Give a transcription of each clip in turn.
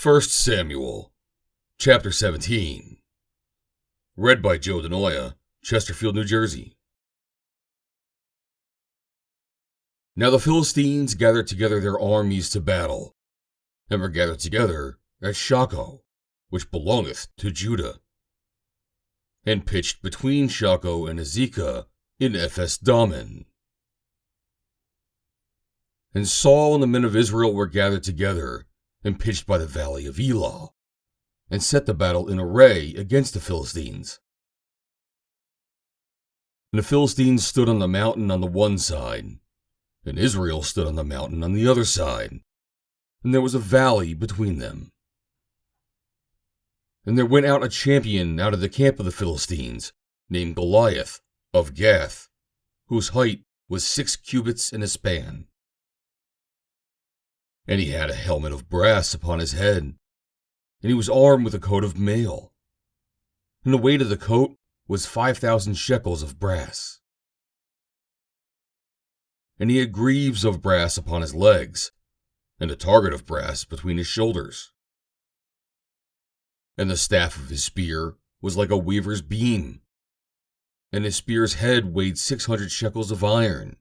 1 Samuel, chapter 17. Read by Joe DeNoia, Chesterfield, New Jersey. Now the Philistines gathered together their armies to battle, and were gathered together at Shochoh, which belongeth to Judah, and pitched between Shochoh and Azekah in Ephesdammim. And Saul and the men of Israel were gathered together, and pitched by the valley of Elah, and set the battle in array against the Philistines. And the Philistines stood on the mountain on the one side, and Israel stood on the mountain on the other side, and there was a valley between them. And there went out a champion out of the camp of the Philistines, named Goliath, of Gath, whose height was 6 cubits and a span. And he had a helmet of brass upon his head, and he was armed with a coat of mail. And the weight of the coat was 5,000 shekels of brass. And he had greaves of brass upon his legs, and a target of brass between his shoulders. And the staff of his spear was like a weaver's beam, and his spear's head weighed 600 shekels of iron.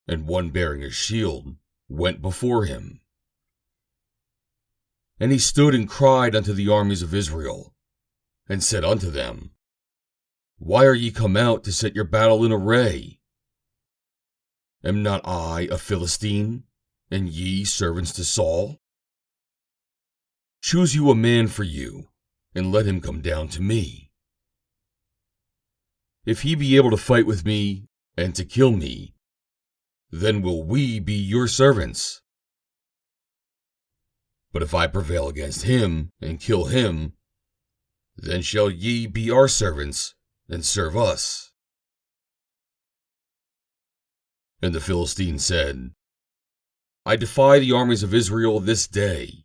And one bearing a shield went before him. And he stood and cried unto the armies of Israel, and said unto them, Why are ye come out to set your battle in array? Am not I a Philistine, and ye servants to Saul? Choose you a man for you, and let him come down to me. If he be able to fight with me, and to kill me, then will we be your servants. But if I prevail against him, and kill him, then shall ye be our servants, and serve us. And the Philistine said, I defy the armies of Israel this day.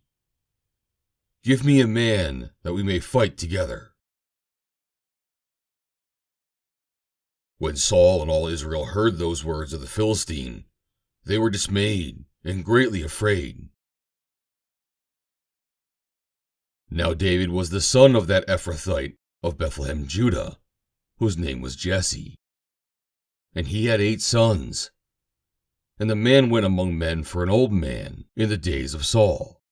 Give me a man, that we may fight together. When Saul and all Israel heard those words of the Philistine, they were dismayed and greatly afraid. Now David was the son of that Ephrathite of Bethlehem, Judah, whose name was Jesse. And he had 8 sons. And the man went among men for an old man in the days of Saul.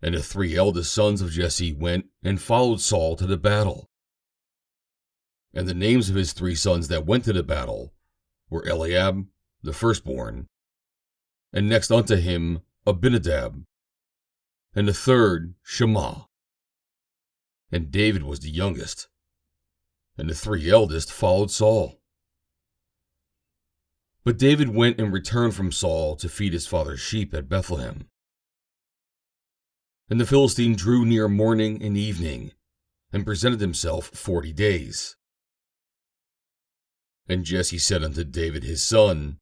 And the 3 eldest sons of Jesse went and followed Saul to the battle. And the names of his 3 sons that went to the battle were Eliab, the firstborn, and next unto him Abinadab, and the third Shammah. And David was the youngest, and the 3 eldest followed Saul. But David went and returned from Saul to feed his father's sheep at Bethlehem. And the Philistine drew near morning and evening, and presented himself 40 days. And Jesse said unto David his son,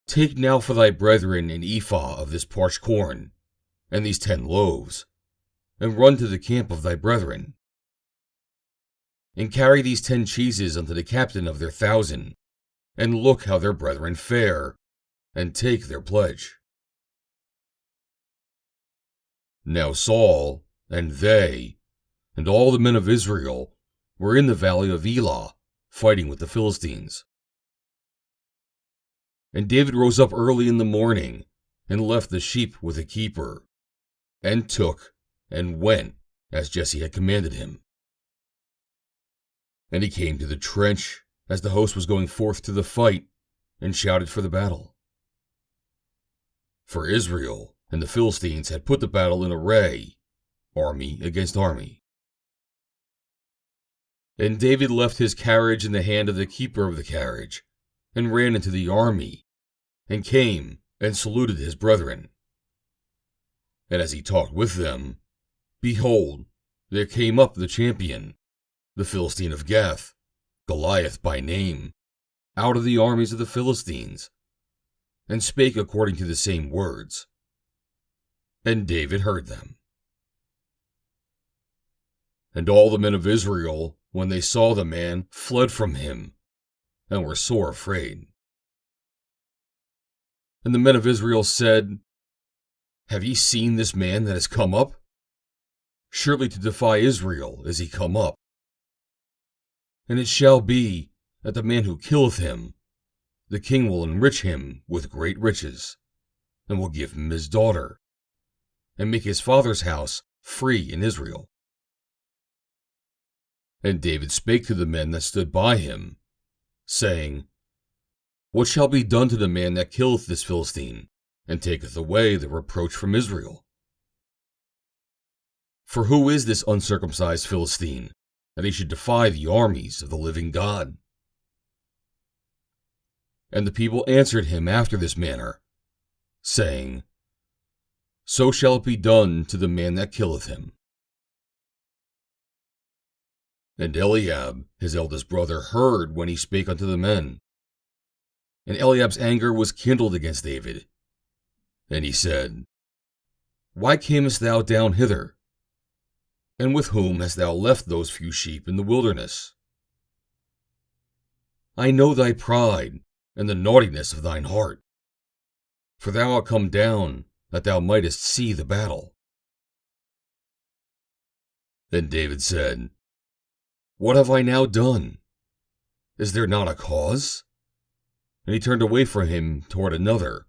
Take now for thy brethren an ephah of this parched corn, and these 10 loaves, and run to the camp of thy brethren. And carry these 10 cheeses unto the captain of their 1,000, and look how their brethren fare, and take their pledge. Now Saul, and they, and all the men of Israel, were in the valley of Elah, fighting with the Philistines. And David rose up early in the morning, and left the sheep with a keeper, and took, and went, as Jesse had commanded him. And he came to the trench, as the host was going forth to the fight, and shouted for the battle. For Israel and the Philistines had put the battle in array, army against army. And David left his carriage in the hand of the keeper of the carriage, and ran into the army, and came and saluted his brethren. And as he talked with them, behold, there came up the champion, the Philistine of Gath, Goliath by name, out of the armies of the Philistines, and spake according to the same words. And David heard them. And all the men of Israel, when they saw the man, fled from him, and were sore afraid. And the men of Israel said, Have ye seen this man that has come up? Surely to defy Israel is he come up. And it shall be that the man who killeth him, the king will enrich him with great riches, and will give him his daughter, and make his father's house free in Israel. And David spake to the men that stood by him, saying, What shall be done to the man that killeth this Philistine, and taketh away the reproach from Israel? For who is this uncircumcised Philistine, that he should defy the armies of the living God? And the people answered him after this manner, saying, So shall it be done to the man that killeth him. And Eliab, his eldest brother, heard when he spake unto the men. And Eliab's anger was kindled against David. And he said, Why camest thou down hither? And with whom hast thou left those few sheep in the wilderness? I know thy pride, and the naughtiness of thine heart. For thou art come down, that thou mightest see the battle. Then David said, What have I now done? Is there not a cause? And he turned away from him toward another,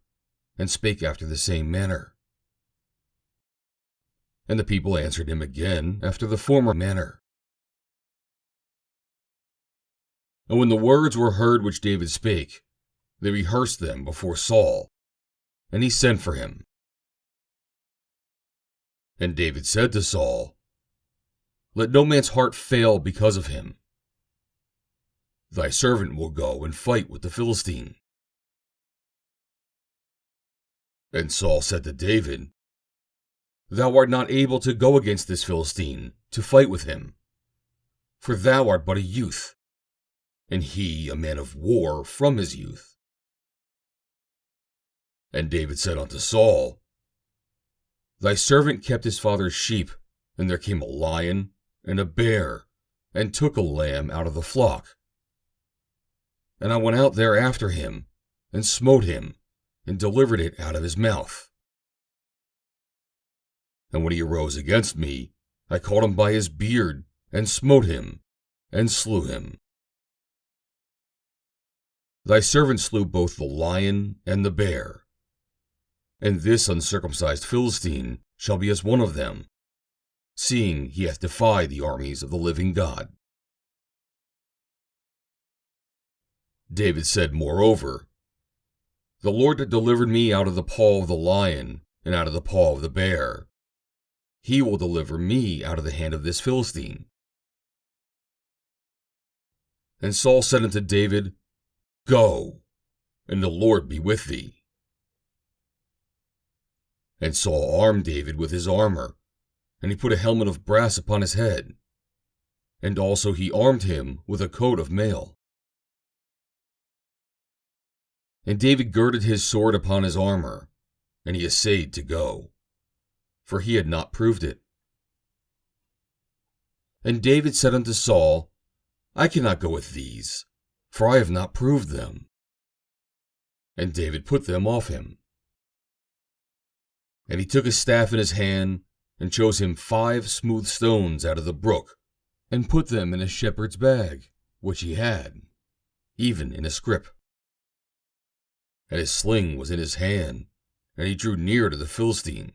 and spake after the same manner. And the people answered him again after the former manner. And when the words were heard which David spake, they rehearsed them before Saul, and he sent for him. And David said to Saul, Let no man's heart fail because of him. Thy servant will go and fight with the Philistine. And Saul said to David, Thou art not able to go against this Philistine, to fight with him. For thou art but a youth, and he a man of war from his youth. And David said unto Saul, Thy servant kept his father's sheep, and there came a lion and a bear, and took a lamb out of the flock. And I went out there after him, and smote him, and delivered it out of his mouth. And when he arose against me, I caught him by his beard, and smote him, and slew him. Thy servant slew both the lion and the bear. And this uncircumcised Philistine shall be as one of them, seeing he hath defied the armies of the living God. David said moreover, The Lord that delivered me out of the paw of the lion, and out of the paw of the bear, he will deliver me out of the hand of this Philistine. And Saul said unto David, Go, and the Lord be with thee. And Saul armed David with his armor, and he put a helmet of brass upon his head, and also he armed him with a coat of mail. And David girded his sword upon his armor, and he essayed to go, for he had not proved it. And David said unto Saul, I cannot go with these, for I have not proved them. And David put them off him. And he took his staff in his hand, and chose him 5 smooth stones out of the brook, and put them in a shepherd's bag, which he had, even in a scrip. And his sling was in his hand, and he drew near to the Philistine.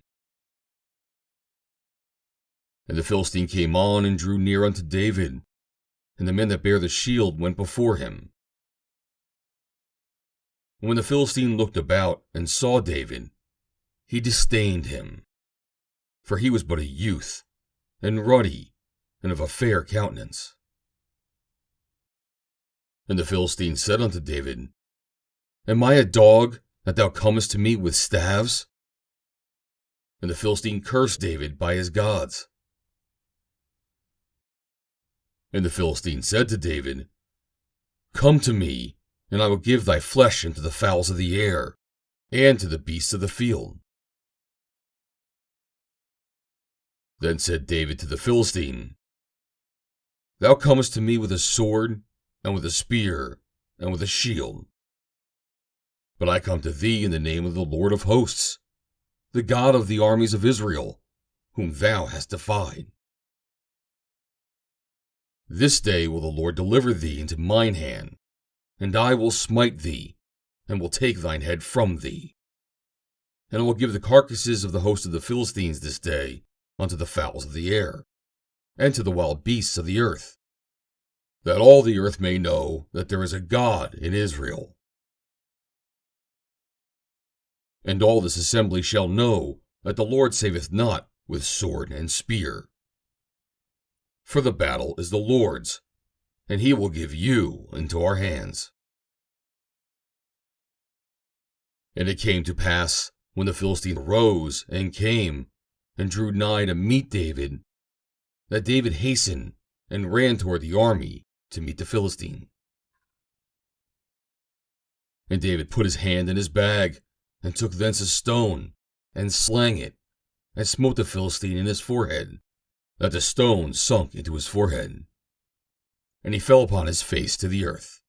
And the Philistine came on and drew near unto David, and the men that bare the shield went before him. And when the Philistine looked about and saw David, he disdained him, for he was but a youth, and ruddy, and of a fair countenance. And the Philistine said unto David, Am I a dog, that thou comest to me with staves? And the Philistine cursed David by his gods. And the Philistine said to David, Come to me, and I will give thy flesh unto the fowls of the air, and to the beasts of the field. Then said David to the Philistine, Thou comest to me with a sword, and with a spear, and with a shield. But I come to thee in the name of the Lord of hosts, the God of the armies of Israel, whom thou hast defied. This day will the Lord deliver thee into mine hand, and I will smite thee, and will take thine head from thee. And I will give the carcasses of the host of the Philistines this day unto the fowls of the air, and to the wild beasts of the earth, that all the earth may know that there is a God in Israel. And all this assembly shall know that the Lord saveth not with sword and spear. For the battle is the Lord's, and he will give you into our hands. And it came to pass, when the Philistines rose and came, and drew nigh to meet David, that David hastened and ran toward the army to meet the Philistine. And David put his hand in his bag, and took thence a stone, and slang it, and smote the Philistine in his forehead, that the stone sunk into his forehead, and he fell upon his face to the earth.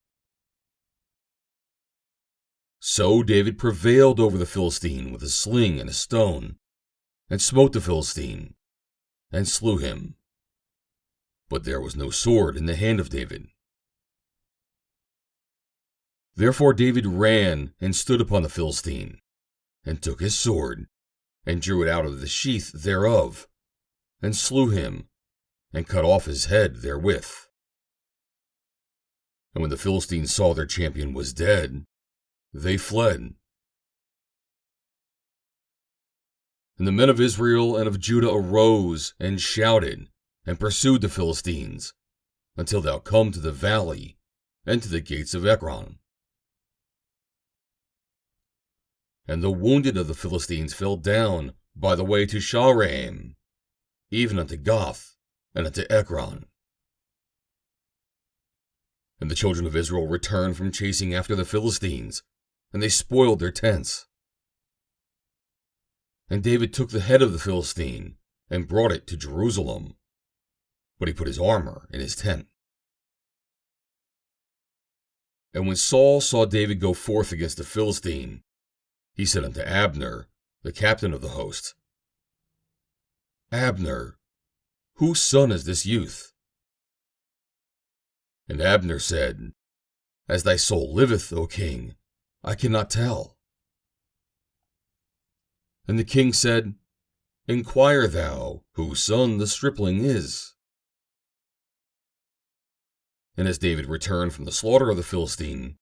So David prevailed over the Philistine with a sling and a stone, and smote the Philistine, and slew him. But there was no sword in the hand of David. Therefore David ran and stood upon the Philistine, and took his sword, and drew it out of the sheath thereof, and slew him, and cut off his head therewith. And when the Philistines saw their champion was dead, they fled. And the men of Israel and of Judah arose and shouted, and pursued the Philistines, until thou come to the valley, and to the gates of Ekron. And the wounded of the Philistines fell down by the way to Shochoh, even unto Gath, and unto Ekron. And the children of Israel returned from chasing after the Philistines, and they spoiled their tents. And David took the head of the Philistine, and brought it to Jerusalem, but he put his armor in his tent. And when Saul saw David go forth against the Philistine, he said unto Abner, the captain of the host, Abner, whose son is this youth? And Abner said, As thy soul liveth, O king, I cannot tell. And the king said, Inquire thou whose son the stripling is. And as David returned from the slaughter of the Philistine,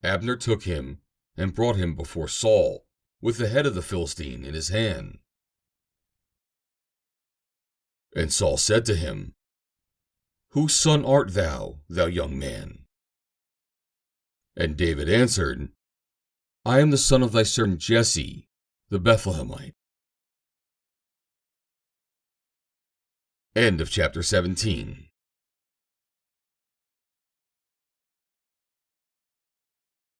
Abner took him and brought him before Saul with the head of the Philistine in his hand. And Saul said to him, Whose son art thou, thou young man? And David answered, I am the son of thy servant Jesse, the Bethlehemite. End of chapter 17.